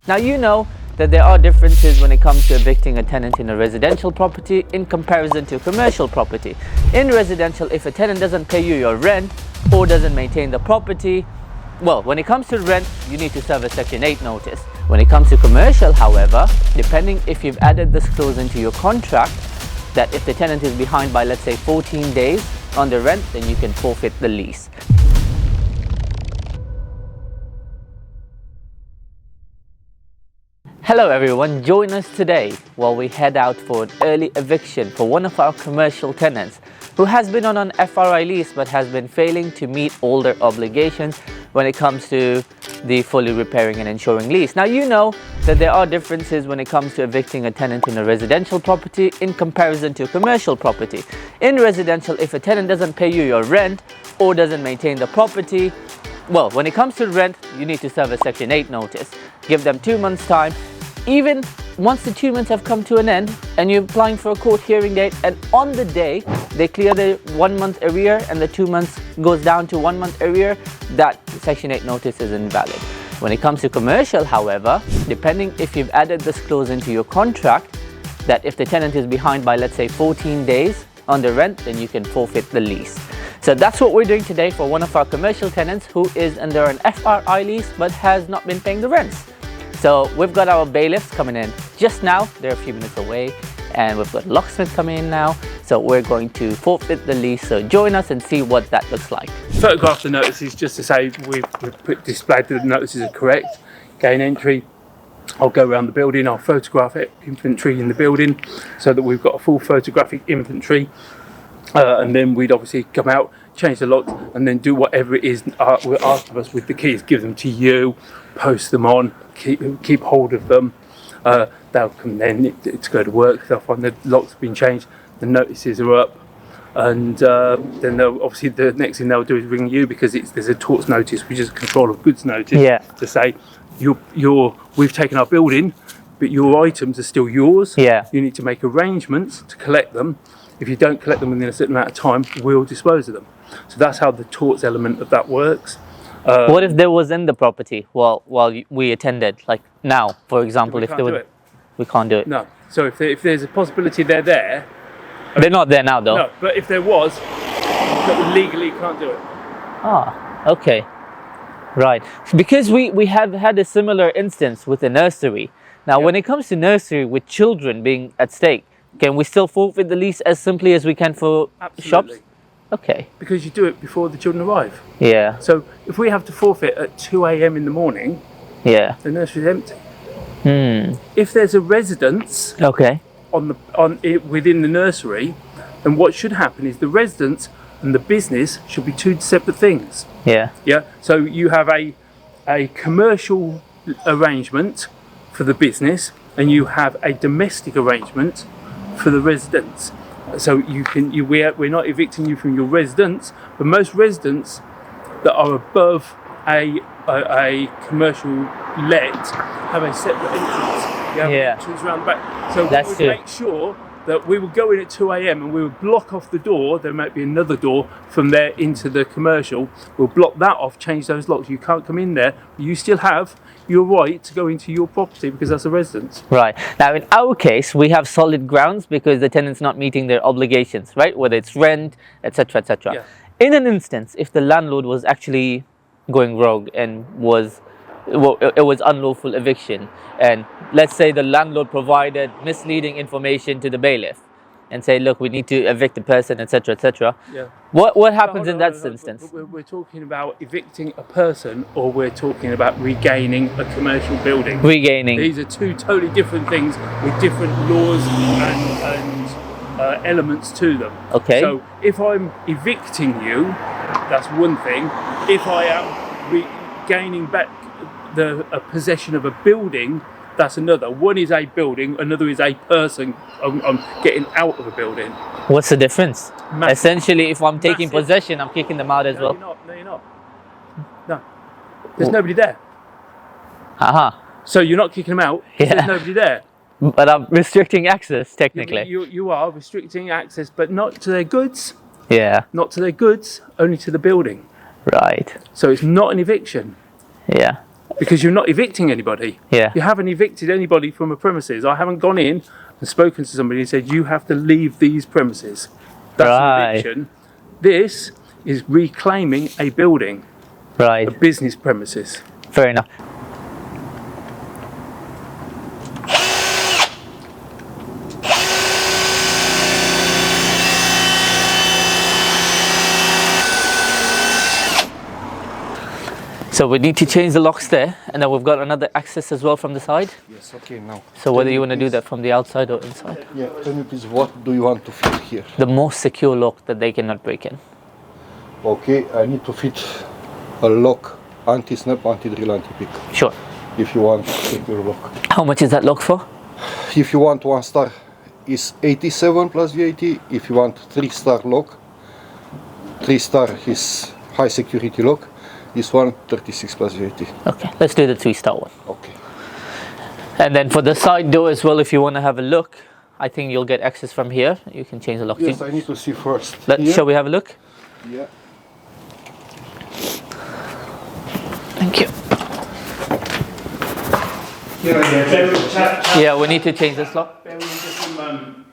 Now you know that there are differences when it comes to evicting a tenant in a residential property in comparison to commercial property. In residential, if a tenant doesn't pay you your rent or doesn't maintain the property, well, when it comes to rent, you need to serve a Section 8 notice. When it comes to commercial, however, depending if you've added this clause into your contract, that if the tenant is behind by, let's say, 14 days on the rent, then you can forfeit the lease. Hello everyone, join us today while we head out for an early eviction for one of our commercial tenants who has been on an FRI lease but has been failing to meet all their obligations when it comes to the fully repairing and insuring lease. Now you know that there are differences when it comes to evicting a tenant in a residential property in comparison to commercial property. In residential, if a tenant doesn't pay you your rent or doesn't maintain the property, well, when it comes to rent, you need to serve a Section 8 notice. Give them 2 months' time. Even once the 2 months have come to an end and you're applying for a court hearing date, and on the day they clear the 1 month arrear and the 2 months goes down to 1 month arrear, that Section 8 notice is invalid. When it comes to commercial, however, depending if you've added this clause into your contract, that if the tenant is behind by, let's say, 14 days on the rent, then you can forfeit the lease. So that's what we're doing today for one of our commercial tenants who is under an FRI lease but has not been paying the rents. So we've got our bailiffs coming in just now. They're a few minutes away, and we've got Locksmith coming in now. So we're going to forfeit the lease. So join us and see what that looks like. Photograph the notices just to say we've displayed that the notices are correct. Gain entry. I'll go around the building. I'll photograph it, inventory in the building, so that we've got a full photographic inventory. And then we'd obviously come out, change the locks, and then do whatever it is we're asked of us with the keys. Give them to you, post them on, keep hold of them. They'll come then to go to work. They'll find the locks have been changed, the notices are up, and then they'll, obviously the next thing they'll do is ring you, because there's a torts notice, which is a control of goods notice, to say we've taken our building, but your items are still yours. You need to make arrangements to collect them. If you don't collect them within a certain amount of time, we'll dispose of them. So that's how the torts element of that works. What if there was in the property while we attended, like now, for example? If there would, we can't do it. No. So if there's a possibility they're there, they're not there now though. No, but if there was, legally can't do it. Ah, okay, right. Because we have had a similar instance with the nursery. Now, when it comes to nursery with children being at stake, can we still forfeit the lease as simply as we can for shops? Okay. Because you do it before the children arrive. Yeah. So if we have to forfeit at 2 a.m. in the morning, the nursery's empty. If there's a residence within the nursery, then what should happen is the residence and the business should be two separate things. Yeah. So you have a commercial arrangement for the business, and you have a domestic arrangement for the residents. So we're not evicting you from your residence, but most residents that are above a commercial let have a separate entrance. You have an entrance around the back. So we would make sure that we would go in at 2 a.m. and we would block off the door. There might be another door from there into the commercial. We'll block that off, change those locks. You can't come in there. You still have your right to go into your property because that's a residence. Right. Now, in our case, we have solid grounds because the tenant's not meeting their obligations, right? Whether it's rent, etc., etc. In an instance, if the landlord was actually going rogue and it was unlawful eviction, and let's say the landlord provided misleading information to the bailiff and say, look, we need to evict the person, etc., etc. What happens in that instance? We're talking about evicting a person, or we're talking about regaining a commercial building? Regaining. These are two totally different things with different laws and elements to them. Okay. So if I'm evicting you, that's one thing. If I am regaining back a possession of a building, that's another. One is a building, another is a person. I'm getting out of a building. What's the difference? Massive. Essentially, if I'm taking possession, I'm kicking them out as well. No, you're not. No. There's nobody there. So you're not kicking them out. There's nobody there. But I'm restricting access, technically. You are restricting access, but not to their goods. Not to their goods, only to the building. Right. So it's not an eviction. because you're not evicting anybody. Yeah. You haven't evicted anybody from a premises. I haven't gone in and spoken to somebody and said, you have to leave these premises. That's Right. an eviction. This is reclaiming a building, Right. a business premises. Fair enough. So we need to change the locks there, and then we've got another access as well from the side. Yes, okay, now. So whether you want to do that from the outside or inside. Yeah, tell me please, what do you want to fit here? The most secure lock that they cannot break in. Okay, I need to fit a lock, anti-snap, anti-drill, anti-pick. Sure. If you want secure lock. How much is that lock for? If you want 1 star, is 87 plus VAT. If you want 3 star lock, 3 star is high security lock. This one 36 plus VAT. Okay, let's do the 3-star one. Okay. And then for the side door as well, if you want to have a look, I think you'll get access from here. You can change the lock. Yes, I need to see first. Shall we have a look? Yeah. Thank you. Yeah, we need to change this lock.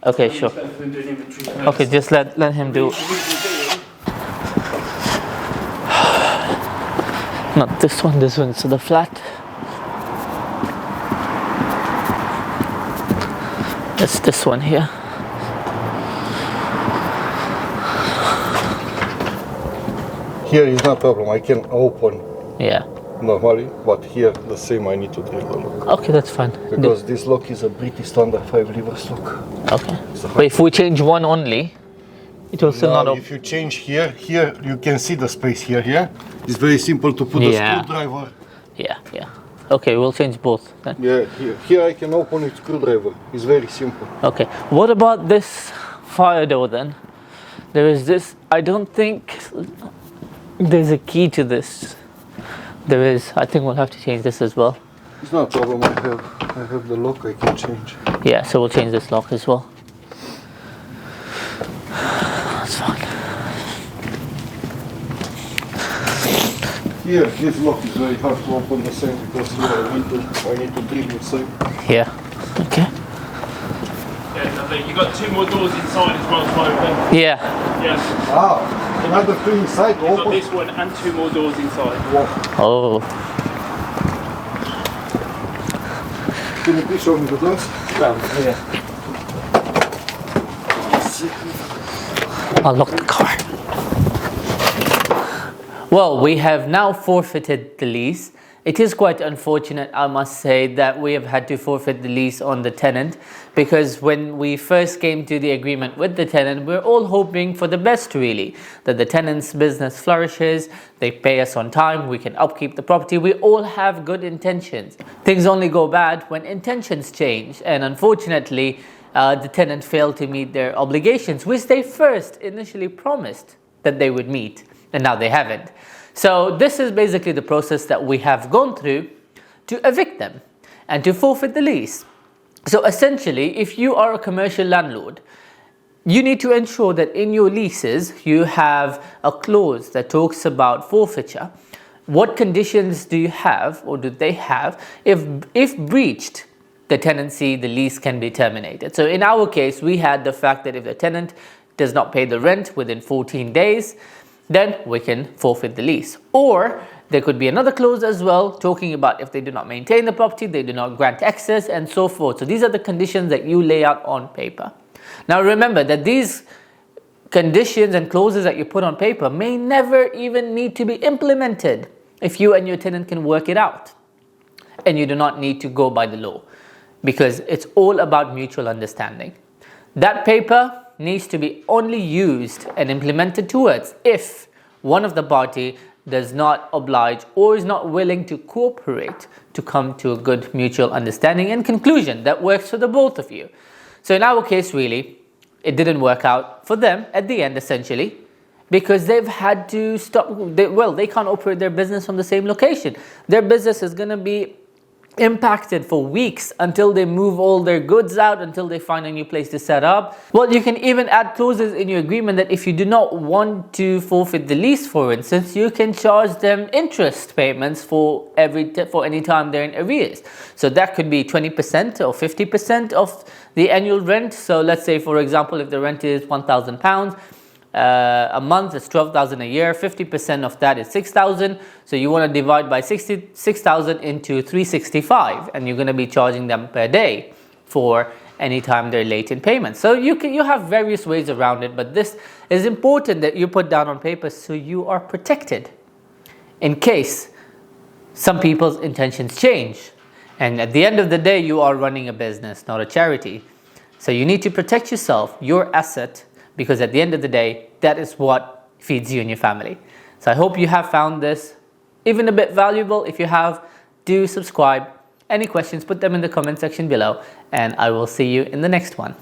Okay, sure. Okay, just let him do. Not this one, this one, so the flat. It's this one here. Here is no problem, I can open Yeah. normally, but here the same I need to drill the lock. Okay, that's fine. Because this lock is a British standard 5 levers lock. Okay. But if we change one only, it will still not Now, open. if you change here you can see the space here, yeah? It's very simple to put the Yeah. screwdriver. Yeah, yeah. Okay, we'll change both then. Yeah, here I can open with screwdriver. It's very simple. Okay. What about this fire door then? There is this, I don't think there's a key to this. There is, I think we'll have to change this as well. It's not a problem, I have the lock I can change. Yeah, so we'll change this lock as well. That's fine. Here, this lock is very hard to open the same because here I need to drill inside. Yeah. Okay. Yeah, lovely. You've got 2 more doors inside as well to open. Yeah. Yes. Ah, another 2 inside You've got open. this one and 2 more doors inside. Wow. Oh. Can you please show me the doors? Yeah. I'll lock the car. Well, we have now forfeited the lease. It is quite unfortunate, I must say, that we have had to forfeit the lease on the tenant, because when we first came to the agreement with the tenant, we're all hoping for the best, really, that the tenant's business flourishes, they pay us on time, we can upkeep the property. We all have good intentions. Things only go bad when intentions change, and unfortunately, the tenant failed to meet their obligations, which they first initially promised that they would meet, and now they haven't. So this is basically the process that we have gone through to evict them and to forfeit the lease. So essentially, if you are a commercial landlord, you need to ensure that in your leases you have a clause that talks about forfeiture. What conditions do you have, or do they have? If breached, the tenancy, the lease can be terminated. So in our case, we had the fact that if the tenant does not pay the rent within 14 days, then we can forfeit the lease. Or there could be another clause as well talking about if they do not maintain the property, they do not grant access, and so forth. So these are the conditions that you lay out on paper. Now remember that these conditions and clauses that you put on paper may never even need to be implemented if you and your tenant can work it out, and you do not need to go by the law, because it's all about mutual understanding. That paper needs to be only used and implemented towards if one of the party does not oblige or is not willing to cooperate to come to a good mutual understanding and conclusion that works for the both of you. So in our case, really, it didn't work out for them at the end, essentially, because they've had to stop. They can't operate their business from the same location. Their business is going to be impacted for weeks until they move all their goods out, until they find a new place to set up. Well, you can even add clauses in your agreement that if you do not want to forfeit the lease, for instance, you can charge them interest payments for any time they're in arrears. So that could be 20% or 50% of the annual rent. So let's say, for example, if the rent is £1,000 a month, is 12,000 a year, 50% of that is 6,000. So you want to divide by 6,000 into 365, and you're going to be charging them per day for any time they're late in payment. So you have various ways around it, but this is important that you put down on paper so you are protected in case some people's intentions change. And at the end of the day, you are running a business, not a charity. So you need to protect yourself, your asset, because at the end of the day, that is what feeds you and your family. So I hope you have found this even a bit valuable. If you have, do subscribe. Any questions, put them in the comment section below, and I will see you in the next one.